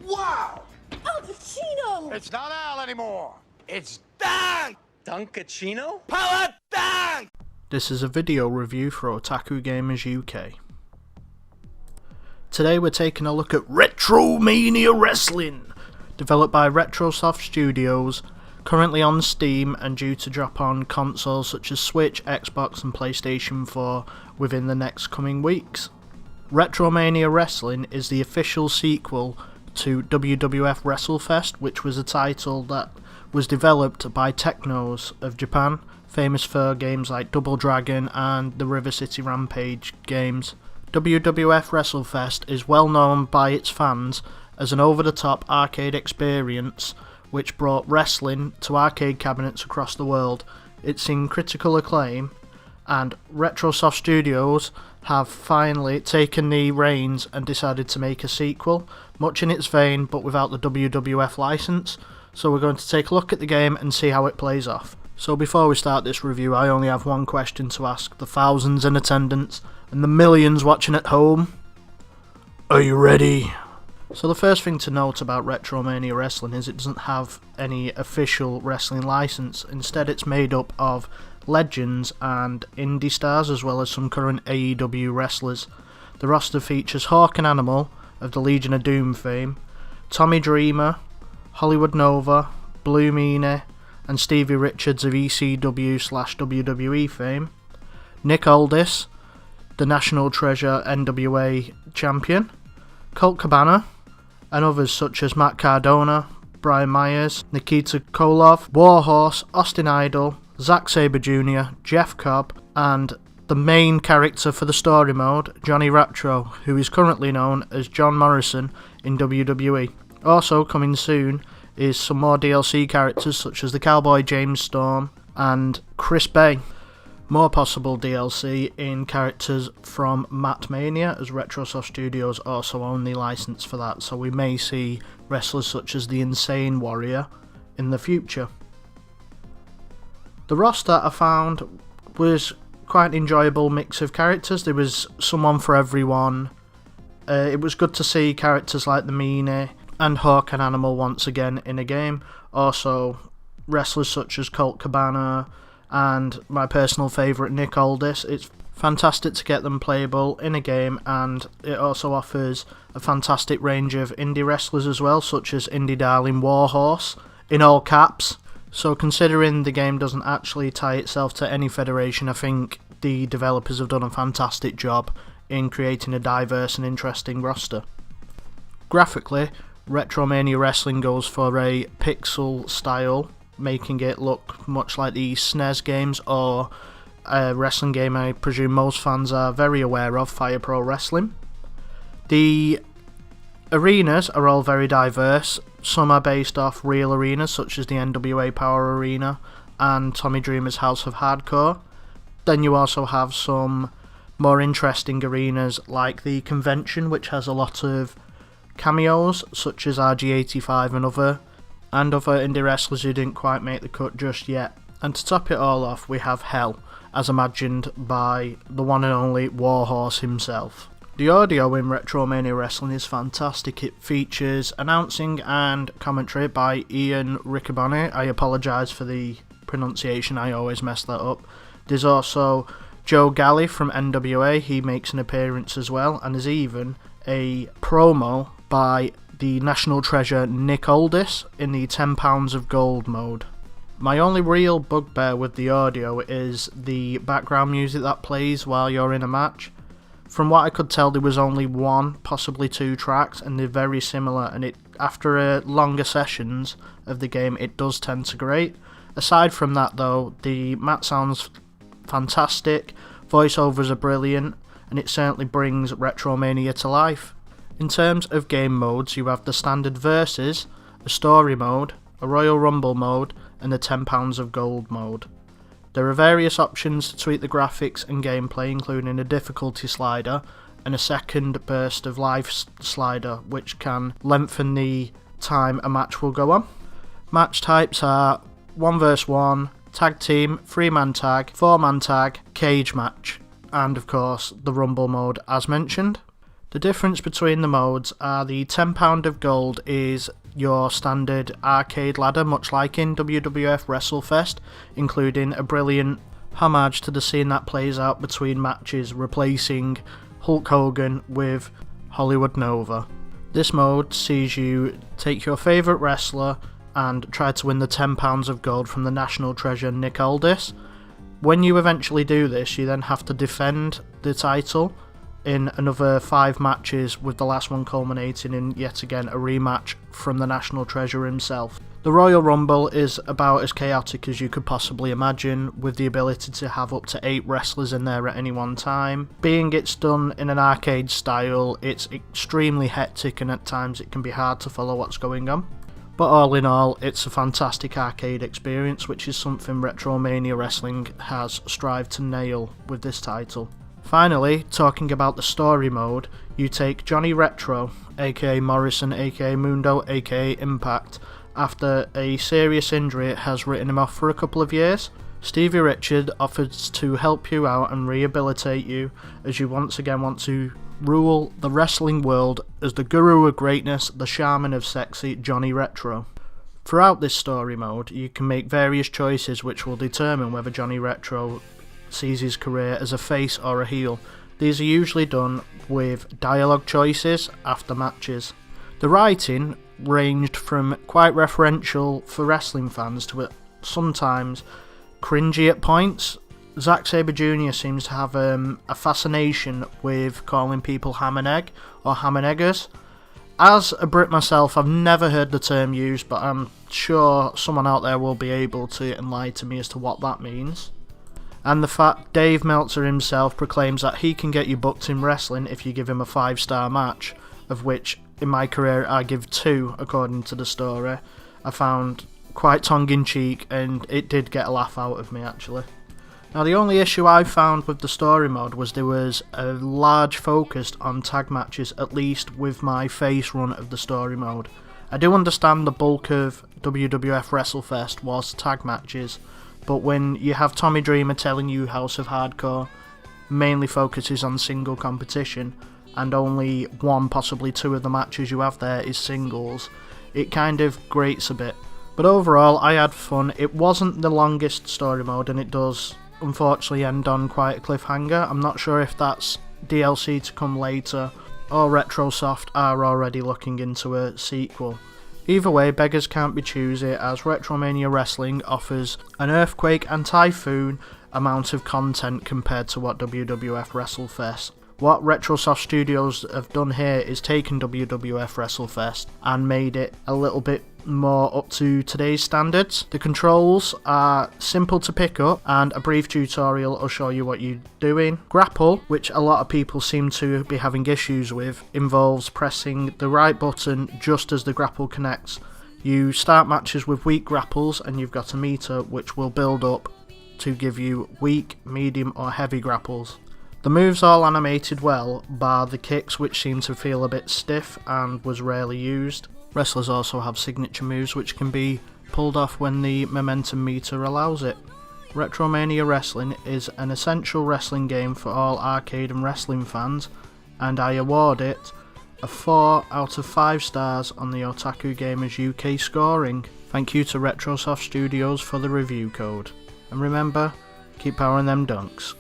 Wow! Al Pacino! It's not Al anymore. It's Dan! Dunkachino? Power Dan! This is a video review for Otaku Gamers UK. Today we're taking a look at Retromania Wrestling, developed by Retrosoft Studios, currently on Steam and due to drop on consoles such as Switch, Xbox and PlayStation 4 within the next coming weeks. Retromania Wrestling is the official sequel to WWF Wrestlefest, which was a title that was developed by Technos of Japan, famous for games like Double Dragon and the River City Rampage games. WWF Wrestlefest is well known by its fans as an over-the-top arcade experience which brought wrestling to arcade cabinets across the world. It's seen critical acclaim, and Retrosoft Studios have finally taken the reins and decided to make a sequel, much in its vein but without the WWF license. So we're going to take a look at the game and see how it plays off. So before we start this review, I only have one question to ask the thousands in attendance and the millions watching at home. Are you ready? So the first thing to note about Retromania Wrestling is it doesn't have any official wrestling license. Instead it's made up of legends and indie stars as well as some current AEW wrestlers. The roster features Hawk and Animal of the Legion of Doom fame, Tommy Dreamer, Hollywood Nova, Blue Meanie and Stevie Richards of ECW/WWE fame, Nick Aldis, the National Treasure NWA champion, Colt Cabana, and others such as Matt Cardona, Brian Myers, Nikita Koloff, Warhorse, Austin Idol, Zack Sabre Jr., Jeff Cobb, and the main character for the story mode, Johnny Raptro, who is currently known as John Morrison in WWE. Also coming soon is some more DLC characters such as the Cowboy James Storm and Chris Bay. More possible DLC in characters from Matt Mania, as Retrosoft Studios also own the license for that, so we may see wrestlers such as the Insane Warrior in the future. The roster I found was quite an enjoyable mix of characters. There was someone for everyone. It was good to see characters like the Meanie and Hawk and Animal once again in a game. Also wrestlers such as Colt Cabana and my personal favourite Nick Aldis. It's fantastic to get them playable in a game, and it also offers a fantastic range of indie wrestlers as well, such as indie darling Warhorse in all caps. So considering the game doesn't actually tie itself to any federation, I think the developers have done a fantastic job in creating a diverse and interesting roster. Graphically, Retromania Wrestling goes for a pixel style, making it look much like the SNES games or a wrestling game I presume most fans are very aware of, Fire Pro Wrestling. The arenas are all very diverse. Some are based off real arenas such as the NWA Power Arena and Tommy Dreamer's House of Hardcore. Then you also have some more interesting arenas like the Convention, which has a lot of cameos such as RG85 and other indie wrestlers who didn't quite make the cut just yet. And to top it all off, we have Hell, as imagined by the one and only Warhorse himself. The audio in Retromania Wrestling is fantastic. It features announcing and commentary by Ian Riccaboni. I apologise for the pronunciation, I always mess that up. There's also Joe Galley from NWA, he makes an appearance as well, and there's even a promo by the National Treasure Nick Aldis in the £10 of Gold mode. My only real bugbear with the audio is the background music that plays while you're in a match. From what I could tell, there was only one, possibly two tracks, and they're very similar, and after longer sessions of the game it does tend to grate. Aside from that though, the match sounds fantastic, voiceovers are brilliant, and it certainly brings Retromania to life. In terms of game modes, you have the standard versus, a story mode, a Royal Rumble mode, and the £10 of Gold mode. There are various options to tweak the graphics and gameplay, including a difficulty slider and a second burst of life slider, which can lengthen the time a match will go on. Match types are 1 vs 1, tag team, 3-man tag, 4-man tag, cage match, and of course the Rumble mode as mentioned. The difference between the modes are the £10 of gold is your standard arcade ladder, much like in WWF Wrestlefest, including a brilliant homage to the scene that plays out between matches, replacing Hulk Hogan with Hollywood Nova. This mode sees you take your favourite wrestler and try to win the £10 of gold from the national treasure Nick Aldis. When you eventually do this, you then have to defend the title in another 5 matches, with the last one culminating in yet again a rematch from the national treasure himself. The Royal Rumble is about as chaotic as you could possibly imagine, with the ability to have up to 8 wrestlers in there at any one time. Being it's done in an arcade style, it's extremely hectic and at times it can be hard to follow what's going on. But all in all, it's a fantastic arcade experience, which is something Retromania Wrestling has strived to nail with this title. Finally, talking about the story mode, you take Johnny Retro, aka Morrison, aka Mundo, aka Impact, after a serious injury has written him off for a couple of years. Stevie Richard offers to help you out and rehabilitate you as you once again want to rule the wrestling world as the guru of greatness, the shaman of sexy, Johnny Retro. Throughout this story mode, you can make various choices which will determine whether Johnny Retro sees his career as a face or a heel. These are usually done with dialogue choices after matches. The writing ranged from quite referential for wrestling fans to sometimes cringy at points. Zack Sabre Jr. seems to have a fascination with calling people ham and egg or ham and eggers. As a Brit myself, I've never heard the term used, but I'm sure someone out there will be able to enlighten me as to what that means. And the fact Dave Meltzer himself proclaims that he can get you booked in wrestling if you give him a 5-star match, of which in my career I give 2 according to the story, I found quite tongue-in-cheek, and it did get a laugh out of me actually. Now the only issue I found with the story mode was there was a large focus on tag matches, at least with my face run of the story mode. I do understand the bulk of WWF Wrestlefest was tag matches, but when you have Tommy Dreamer telling you House of Hardcore mainly focuses on single competition, and only 1, possibly 2 of the matches you have there is singles, it kind of grates a bit. But overall, I had fun. It wasn't the longest story mode, and it does unfortunately end on quite a cliffhanger. I'm not sure if that's DLC to come later, or Retrosoft are already looking into a sequel. Either way, beggars can't be choosy, as Retromania Wrestling offers an earthquake and typhoon amount of content compared to what WWF Wrestlefest. What Retrosoft Studios have done here is taken WWF Wrestlefest and made it a little bit more up to today's standards. The controls are simple to pick up, and a brief tutorial will show you what you're doing. Grapple, which a lot of people seem to be having issues with, involves pressing the right button just as the grapple connects. You start matches with weak grapples, and you've got a meter which will build up to give you weak, medium or heavy grapples. The moves all animated well, bar the kicks which seem to feel a bit stiff and was rarely used. Wrestlers also have signature moves which can be pulled off when the momentum meter allows it. Retromania Wrestling is an essential wrestling game for all arcade and wrestling fans, and I award it a 4 out of 5 stars on the Otaku Gamers UK scoring. Thank you to Retrosoft Studios for the review code. And remember, keep powering them dunks.